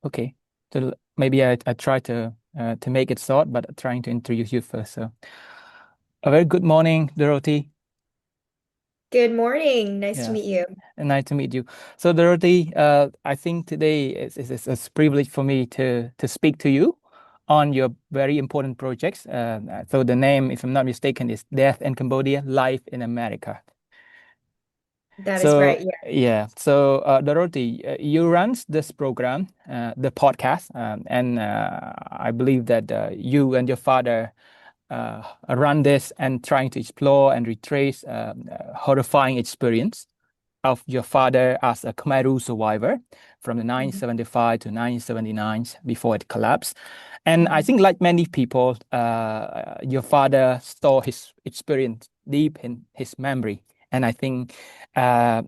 Okay. So maybe I try to make it short, but trying to introduce you first. So a very good morning, Dorothy. Good morning. Nice to Yeah, meet you. and nice to meet you. So Dorothy, I think today is a privilege for me to speak to you on your very important projects. So the name, if I'm not mistaken, is Death in Cambodia, Life in America. That is So right. Yeah, yeah, so Dorothy, you runs this program, the podcast, and I believe that you and your father run this and trying to explore and retrace horrifying experience of your father as a Khmer Rouge survivor from the Mhm. 1975 to 1979 before it collapsed. And I Mhm. think, like many people, your father store his experience deep in his memory. And I think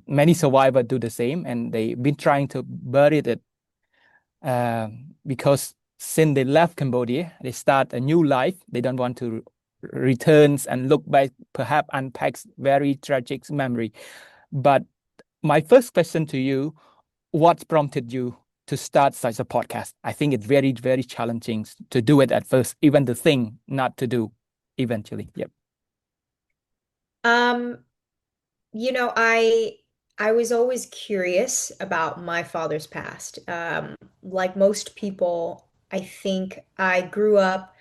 many survivors do the same, and they've been trying to bury it because since they left Cambodia, they start a new life. They don't want to return and look back, perhaps unpacks very tragic memory. But my first question to you, what prompted you to start such a podcast? I think it's very, very challenging to do it at first, even the thing not to do eventually. Yep. Um, I was always curious about my father's past. Like most people, I think I grew up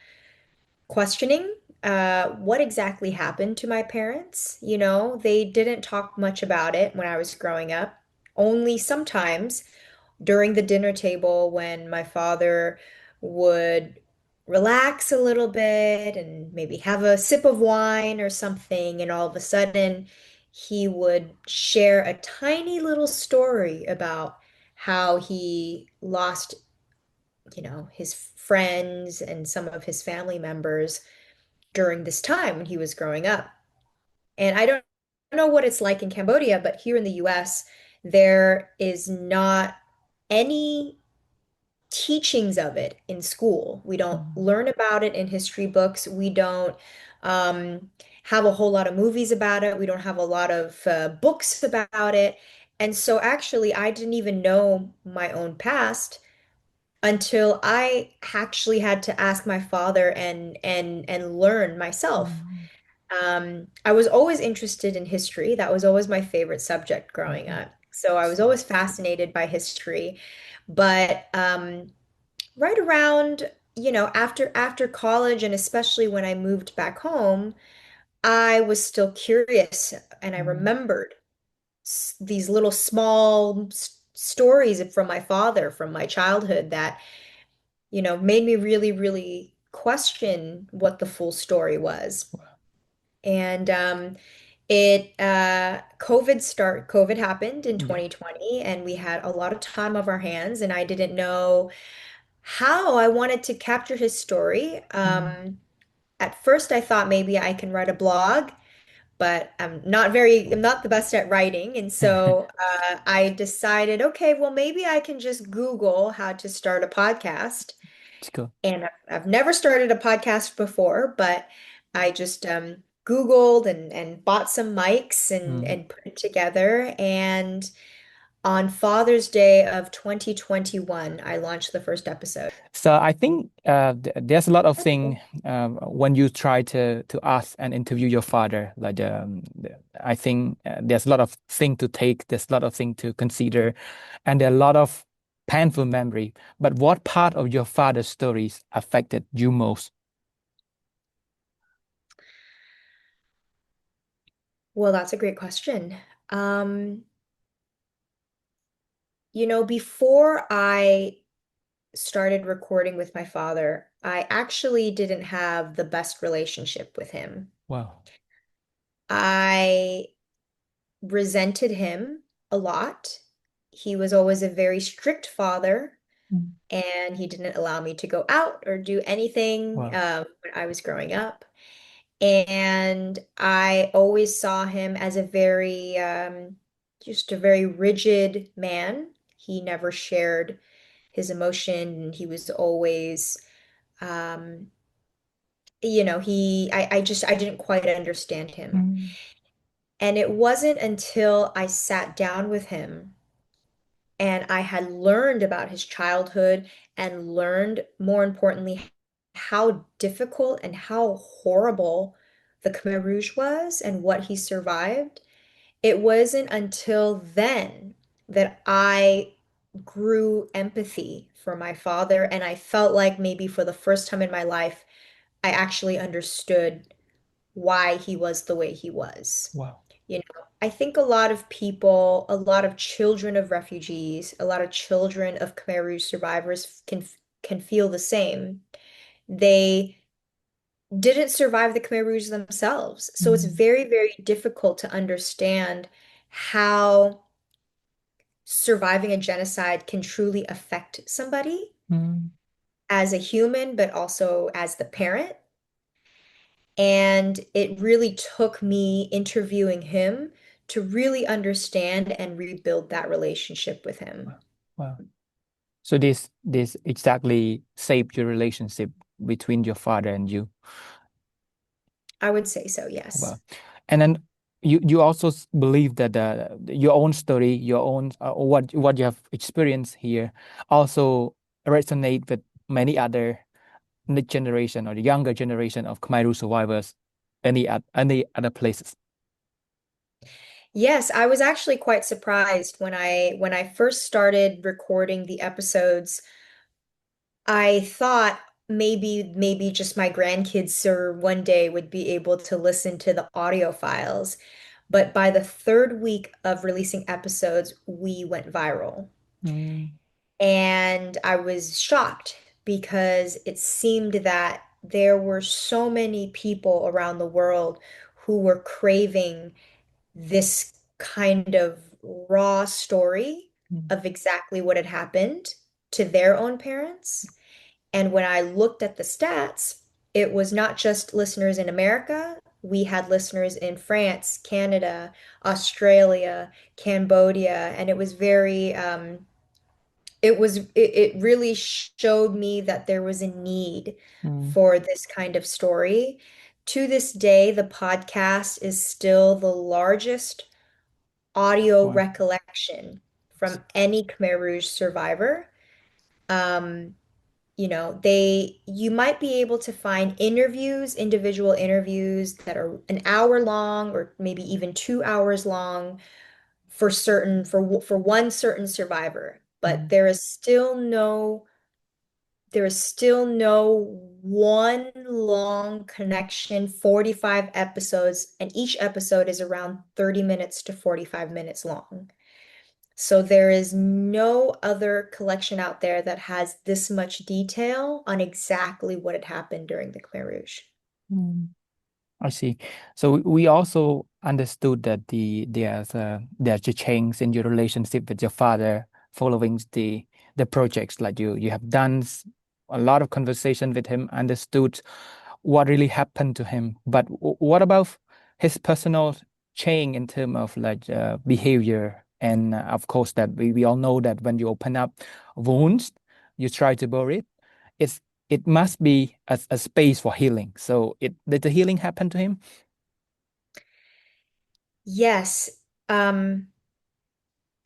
questioning what exactly happened to my parents. They didn't talk much about it when I was growing up. Only sometimes during the dinner table when my father would relax a little bit and maybe have a sip of wine or something, and all of a sudden he would share a tiny little story about how he lost, his friends and some of his family members during this time when he was growing up. And I don't know what it's like in Cambodia, but here in the US, there is not any teachings of it in school. We don't Mm. learn about it in history books. We don't um, have a whole lot of movies about it. We don't have a lot of books about it. And so actually, I didn't even know my own past until I actually had to ask my father and learn myself. Mm. I was always interested in history. That was always my favorite subject growing Mhm. up. So I was So, always fascinated by history. But right around, after college and especially when I moved back home, I was still curious and I mm. remembered these little small stories from my father from my childhood that, made me really, really question what the full story was. And COVID happened in Yeah. 2020 and we had a lot of time of our hands and I didn't know how I wanted to capture his story. Mm. At first, I thought maybe I can write a blog, but I'm not the best at writing. And so I decided, okay, well, maybe I can just Google how to start a podcast. It's cool. And I've never started a podcast before, but I just Googled and bought some mics Mm. and put it together. And on Father's Day of 2021, I launched the first episode. So I think there's a lot of thing when you try to ask and interview your father. Like I think there's a lot of thing to take. There's a lot of thing to consider, and there are a lot of painful memory. But what part of your father's stories affected you most? Well, that's a great question. Um, before I started recording with my father, I actually didn't have the best relationship with him. Wow. I resented him a lot. He was always a very strict father, Mm. and he didn't allow me to go out or do anything Wow. when I was growing up. And I always saw him as just a very rigid man. He never shared his emotion. He was always, um, I didn't quite understand him. Mm. And it wasn't until I sat down with him and I had learned about his childhood and learned, more importantly, how difficult and how horrible the Khmer Rouge was and what he survived. It wasn't until then that I grew empathy for my father, and I felt like maybe for the first time in my life, I actually understood why he was the way he was. Wow. You know, I think a lot of people, a lot of children of refugees, a lot of children of Khmer Rouge survivors can feel the same. They didn't survive the Khmer Rouge themselves. So it's Mm, very, very difficult to understand how surviving a genocide can truly affect somebody mm, as a human, but also as the parent. And it really took me interviewing him to really understand and rebuild that relationship with him. wow. Wow. So this exactly shaped your relationship between your father and you. I would say so, yes. Wow. And then you also believe that your own story, your own what you have experienced here also resonate with many other the generation or the younger generation of Khmer Rouge survivors any other places. Yes, I was actually quite surprised when I first started recording the episodes. I thought maybe just my grandkids or one day would be able to listen to the audio files. But by the third week of releasing episodes, we went viral. Mm, And I was shocked because it seemed that there were so many people around the world who were craving this kind of raw story mm, of exactly what had happened to their own parents. And when I looked at the stats, it was not just listeners in America. We had listeners in France, Canada, Australia, Cambodia, and it was very it really showed me that there was a need mm. for this kind of story. To this day, the podcast is still the largest audio Wow. recollection from any Khmer Rouge survivor. Um, you might be able to find interviews, individual interviews that are an hour long or maybe even 2 hours long for one certain survivor, but Mm, there is still no one long connection, 45 episodes, and each episode is around 30 minutes to 45 minutes long. So there is no other collection out there that has this much detail on exactly what had happened during the Khmer Rouge. mm. I see. So we also understood that there's a change in your relationship with your father following the projects like you have done a lot of conversation with him, understood what really happened to him. But what about his personal change in terms of like behavior? And of course, that we all know that when you open up wounds, you try to bury it. It's it must be a space for healing. So did the healing happen to him? Yes. Um,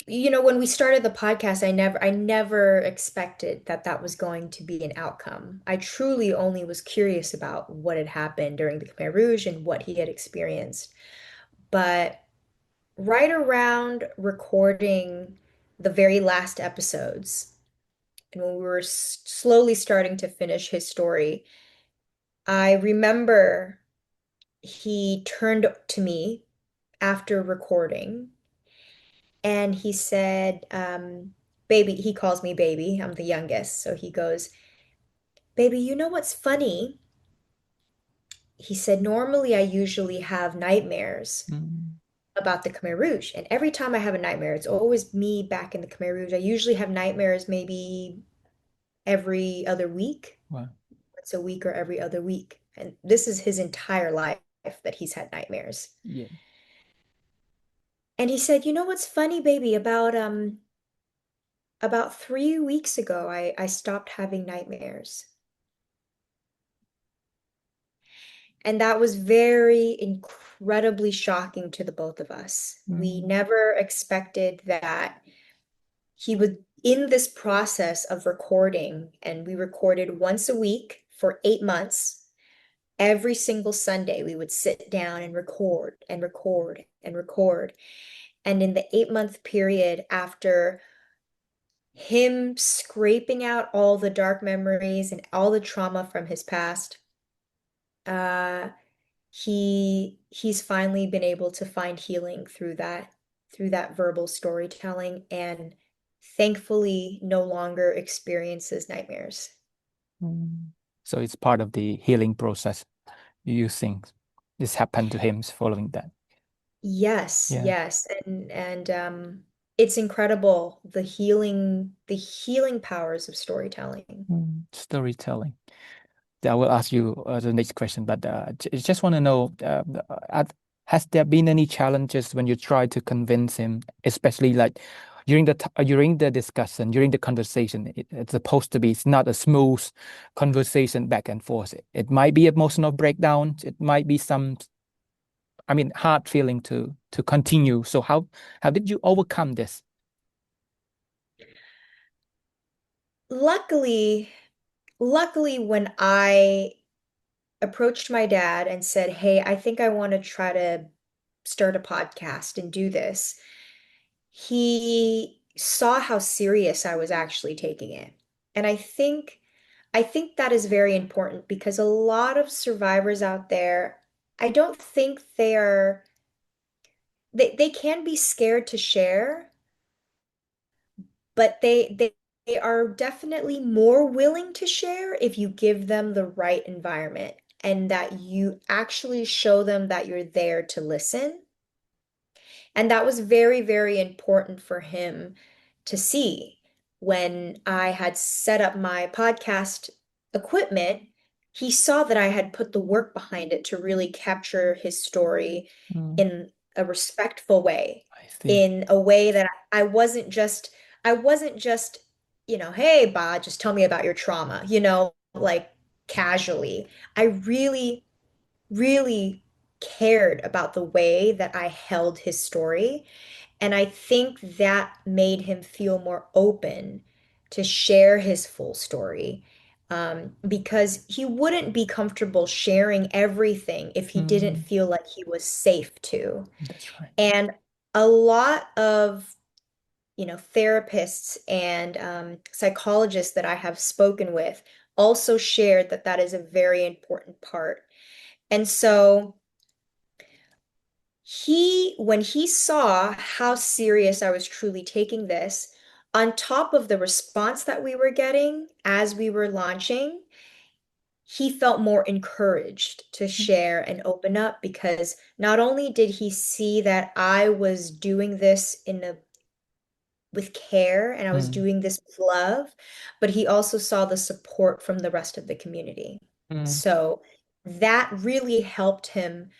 when we started the podcast, I never expected that that was going to be an outcome. I truly only was curious about what had happened during the Khmer Rouge and what he had experienced. But right around recording the very last episodes, and when we were slowly starting to finish his story, I remember he turned to me after recording and he said, baby, he calls me baby. I'm the youngest. So he goes, baby, you know what's funny? He said, normally I usually have nightmares Mm, about the Khmer Rouge. And every time I have a nightmare, it's always me back in the Khmer Rouge. I usually have nightmares maybe every other week, wow. once a week or every other week. And this is his entire life that he's had nightmares. Yeah. And he said, you know what's funny, baby, about 3 weeks ago, I stopped having nightmares. And that was very incredibly shocking to the both of us. We Mm, never expected that he was in this process of recording, and we recorded once a week for 8 months. Every single Sunday, we would sit down and record and record and record. And in the 8 month period, after him scraping out all the dark memories and all the trauma from his past, uh, he's finally been able to find healing through that verbal storytelling, and thankfully no longer experiences nightmares. Mm. So it's part of the healing process. You think this happened to him following that? Yes, Yeah. yes. It's incredible the healing powers of storytelling. Storytelling. I will ask you the next question, but just want to know, has there been any challenges when you try to convince him, especially like during the discussion, during the conversation? It's supposed to be, it's not a smooth conversation back and forth. It might be emotional breakdown. It might be some, I mean, hard feeling to continue. So how did you overcome this? Luckily, luckily when I approached my dad and said, "Hey, I think I want to try to start a podcast and do this," he saw how serious I was actually taking it. And I think that is very important because a lot of survivors out there, I don't think they can be scared to share, but they are definitely more willing to share if you give them the right environment and that you actually show them that you're there to listen. And that was very, very important for him to see when I had set up my podcast equipment. He saw that I had put the work behind it to really capture his story Mm, in a respectful way, I see. in a way that I wasn't just, hey, Ba, just tell me about your trauma, like casually. I really really cared about the way that I held his story. And I think that made him feel more open to share his full story. Because he wouldn't be comfortable sharing everything if he didn't Mm, feel like he was safe to. that's right. And a lot of, therapists and psychologists that I have spoken with also shared that that is a very important part. And so when he saw how serious I was truly taking this, on top of the response that we were getting as we were launching, he felt more encouraged to share and open up because not only did he see that I was doing this with care and I was Mm, doing this with love, but he also saw the support from the rest of the community. mm. So that really helped him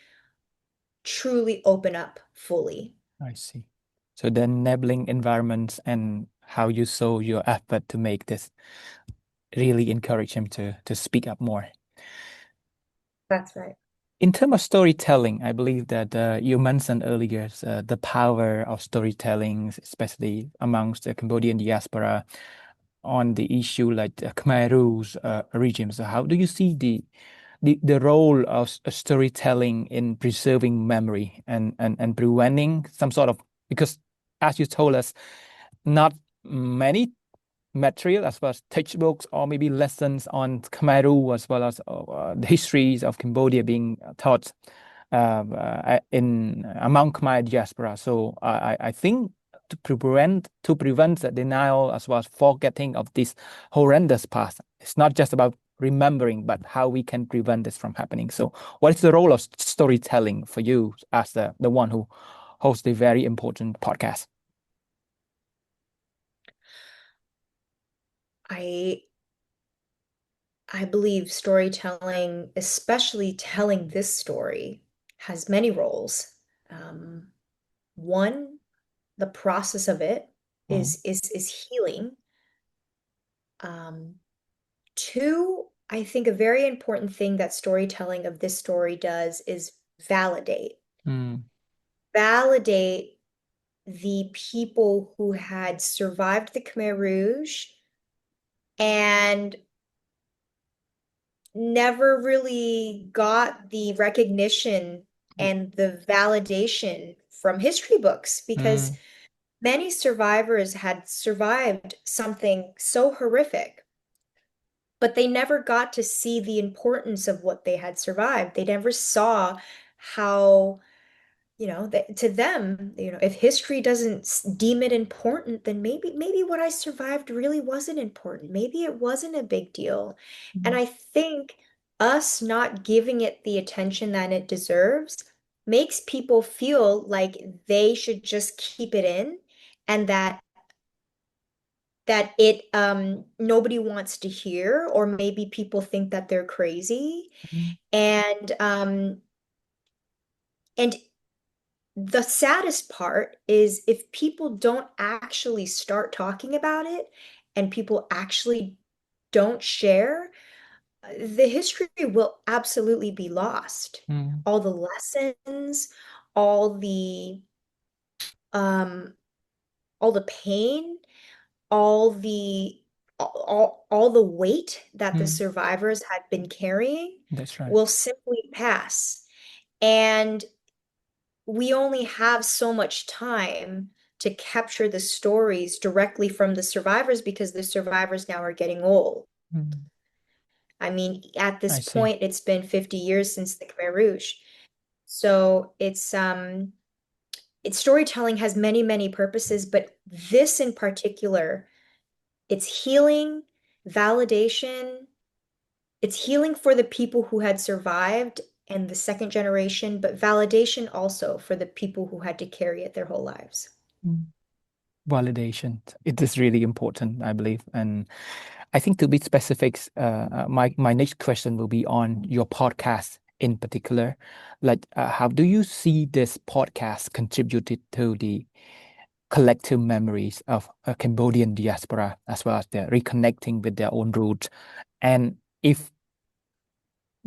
truly open up fully. I see. So the enabling environments and how you show your effort to make this really encourage him to speak up more. That's right. In terms of storytelling, I believe that you mentioned earlier the power of storytelling, especially amongst the Cambodian diaspora on the issue like the Khmer Rouge regime. So how do you see the role of storytelling in preserving memory and preventing some sort of, because as you told us, not many material as well as textbooks or maybe lessons on Khmer Rouge as well as the histories of Cambodia being taught in among Khmer diaspora. So I think to prevent the denial as well as forgetting of this horrendous past, it's not just about remembering, but how we can prevent this from happening. So, what is the role of storytelling for you as the one who hosts the very important podcast? I I believe storytelling, especially telling this story, has many roles. Um, One, the process of it Mm, is healing. Um, Two, I think a very important thing that storytelling of this story does is validate. mm, Validate the people who had survived the Khmer Rouge and never really got the recognition and the validation from history books because Mm, many survivors had survived something so horrific, but they never got to see the importance of what they had survived. They never saw how, that to them, if history doesn't deem it important, then maybe what I survived really wasn't important. Maybe it wasn't a big deal. And mm, I think us not giving it the attention that it deserves makes people feel like they should just keep it in and that it nobody wants to hear, or maybe people think that they're crazy. mm, And um and the saddest part is if people don't actually start talking about it and people actually don't share, the history will absolutely be lost. mm, All the lessons, all the um all the pain, all the weight that the mm. survivors had been carrying That's right. will simply pass. And we only have so much time to capture the stories directly from the survivors because the survivors now are getting old. Mm, I mean, at this I see. point, it's been 50 years since the Khmer Rouge. So it's storytelling has many, many purposes, but this in particular, it's healing, validation. It's healing for the people who had survived and the second generation, but validation also for the people who had to carry it their whole lives. Mm. Validation. It is really important, I believe. And I think to be specific, my next question will be on your podcast in particular. Like, how do you see this podcast contributed to the collective memories of a Cambodian diaspora, as well as the reconnecting with their own roots? And if,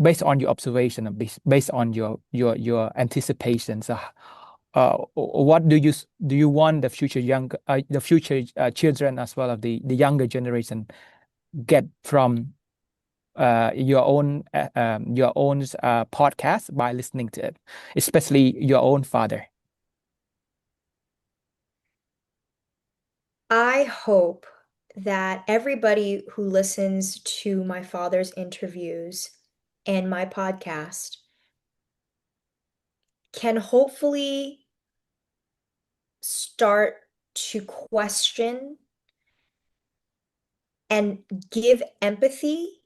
based on your observation, based on your anticipations, what do you want the future children, as well as the younger generation, get from your own podcast by listening to it, especially your own father? I hope that everybody who listens to my father's interviews and my podcast can hopefully start to question and give empathy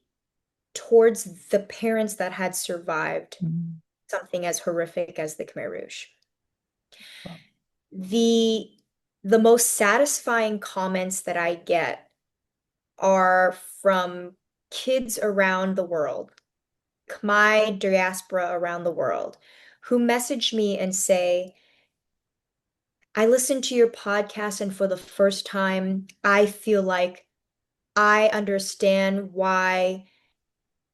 towards the parents that had survived Mm, something as horrific as the Khmer Rouge. wow. The the most satisfying comments that I get are from kids around the world, Khmer diaspora around the world, who message me and say, I listened to your podcast, and for the first time, I feel like I understand why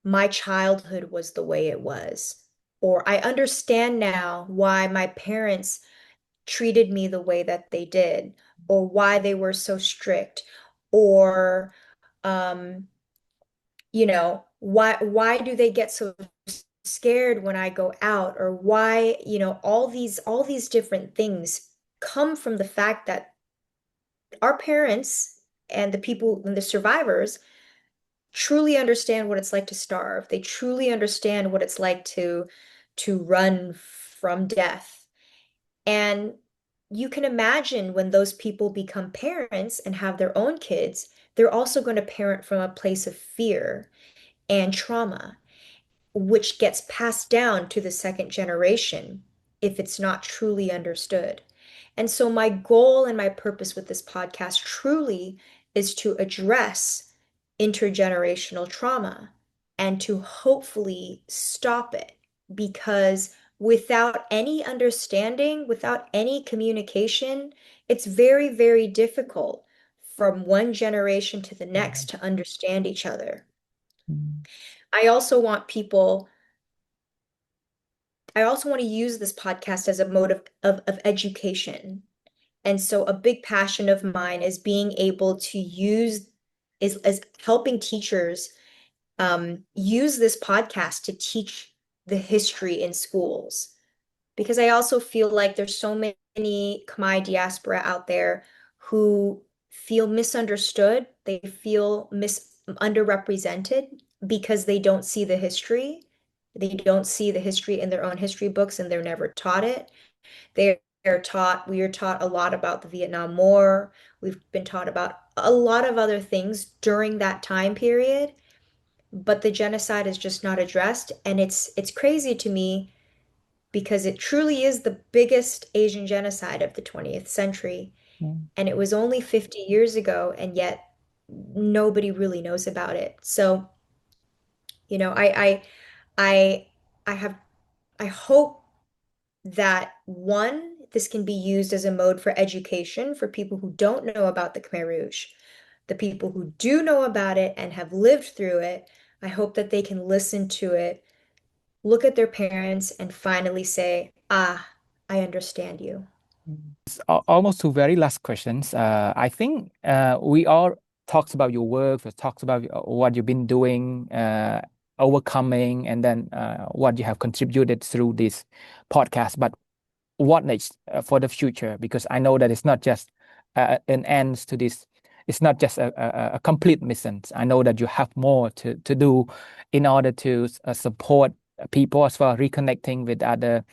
my childhood was the way it was. Or I understand now why my parents treated me the way that they did, or why they were so strict, or um, why do they get so scared when I go out, or why, all these different things come from the fact that our parents and the people and the survivors truly understand what it's like to starve. They truly understand what it's like to run from death. And you can imagine when those people become parents and have their own kids, they're also going to parent from a place of fear and trauma, which gets passed down to the second generation if it's not truly understood. And so, my goal and my purpose with this podcast truly is to address intergenerational trauma and to hopefully stop it. Because without any understanding, without any communication, it's very, very difficult from one generation to the Yeah. next to understand each other. Mm, I also want people I also want to use this podcast as a mode of education And so a big passion of mine is being able to use is helping teachers use this podcast to teach the history in schools. Because I also feel like there's so many Khmer diaspora out there who feel misunderstood. They feel underrepresented because they don't see the history. They don't see the history in their own history books and they're never taught it. We are taught a lot about the Vietnam War. We've been taught about a lot of other things during that time period, but the genocide is just not addressed. And it's crazy to me because it truly is the biggest Asian genocide of the 20th century. Mm. And it was only 50 years ago, and yet nobody really knows about it. So, you know, I, I have, I hope that one, this can be used as a mode for education for people who don't know about the Khmer Rouge. The people who do know about it and have lived through it, I hope that they can listen to it, look at their parents, and finally say, ah, I understand you. Almost two very last questions. I think we all talks about your work, we talks about what you've been doing, overcoming, and then what you have contributed through this podcast. But what next for the future? Because I know that it's not just an end to this. It's not just a complete mission. I know that you have more to do in order to support people as well, reconnecting with other,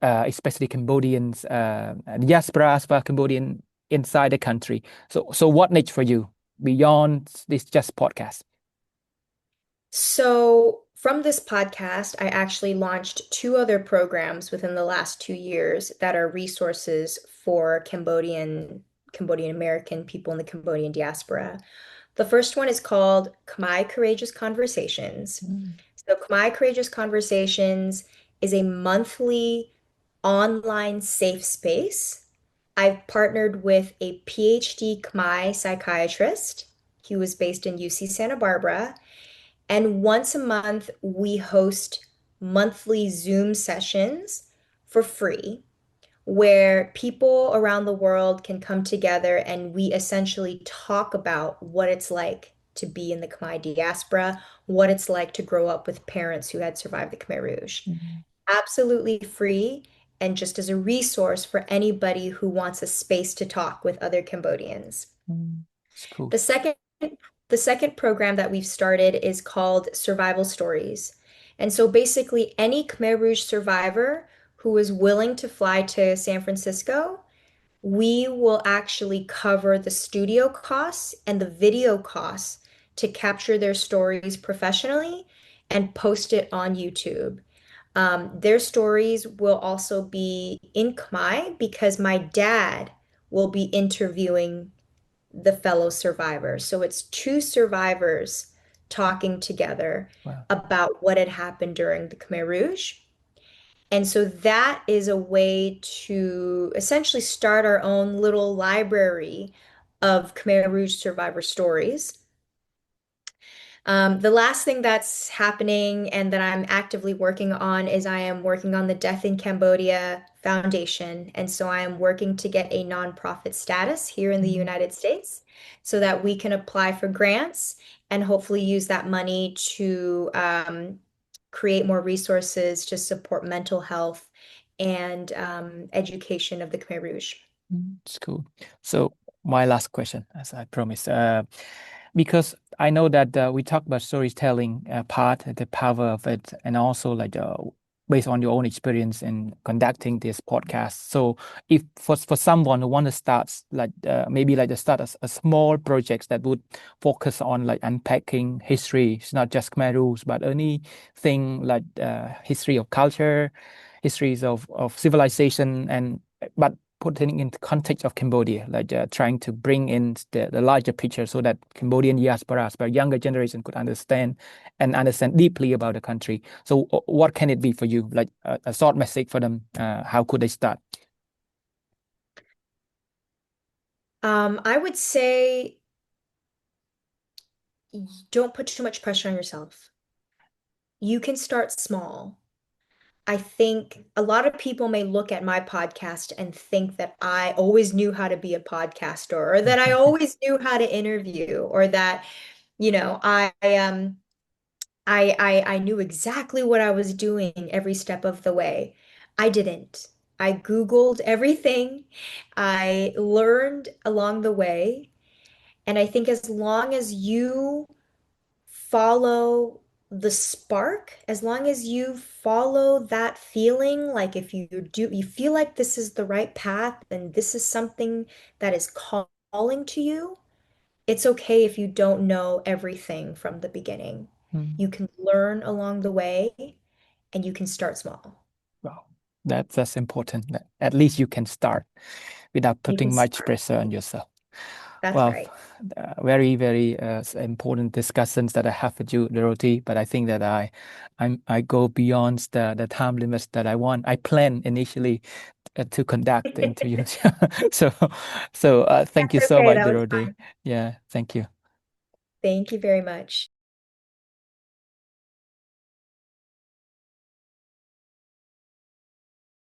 especially Cambodians, diaspora as well, Cambodian inside the country. So what next for you beyond this just podcast? So, from this podcast, I actually launched two other programs within the last 2 years that are resources for Cambodian American people in the Cambodian diaspora. The first one is called Khmer Courageous Conversations. Mm. So, Khmer Courageous Conversations is a monthly online safe space. I've partnered with a PhD Khmer psychiatrist. He was based in UC Santa Barbara. And once a month, we host monthly Zoom sessions for free where people around the world can come together and we essentially talk about what it's like to be in the Khmer diaspora, what it's like to grow up with parents who had survived the Khmer Rouge. Mm. Absolutely free and just as a resource for anybody who wants a space to talk with other Cambodians. Mm. It's cool. The second the second program that we've started is called Survival Stories. And so basically any Khmer Rouge survivor who is willing to fly to San Francisco, we will actually cover the studio costs and the video costs to capture their stories professionally and post it on YouTube. Their stories will also be in Khmer because my dad will be interviewing the fellow survivors. So it's two survivors talking together Wow. about what had happened during the Khmer Rouge. And so that is a way to essentially start our own little library of Khmer Rouge survivor stories. The last thing that's happening and that I'm actively working on is I am working on the Death in Cambodia Foundation. And so I am working to get a nonprofit status here in the Mm. United States so that we can apply for grants and hopefully use that money to create more resources to support mental health and education of the Khmer Rouge. Mm. It's cool. So my last question, as I promised, because I know that we talk about storytelling part, the power of it, and also like based on your own experience in conducting this podcast. So if for someone who want to start like maybe like to start a small projects that would focus on like unpacking history, it's not just Khmer Rouge, but anything like history of culture, histories of civilization, and but putting in the context of Cambodia, like trying to bring in the larger picture so that Cambodian diasporas, but younger generation could understand and understand deeply about the country. So what can it be for you? Like a short message for them. How could they start? I would say don't put too much pressure on yourself. You can start small. I think a lot of people may look at my podcast and think that I always knew how to be a podcaster, or that I always knew how to interview, or that, I knew exactly what I was doing every step of the way. I didn't. I Googled everything. I learned along the way. And I think as long as you follow the spark, as long as you follow that feeling, like if you feel like this is the right path and this is something that is calling to you, it's okay if you don't know everything from the beginning. Mm. You can learn along the way and you can start small. Wow, that's important. At least you can start without You can putting much start. pressure on yourself. That's Well, right. very, very important discussions that I have with you, Dorothy. But I think that I go beyond the time limits that I want. I planned initially to conduct the interview. So, thank you That's so okay. much, That was Dorothy. fun. Yeah, thank you. Thank you very much.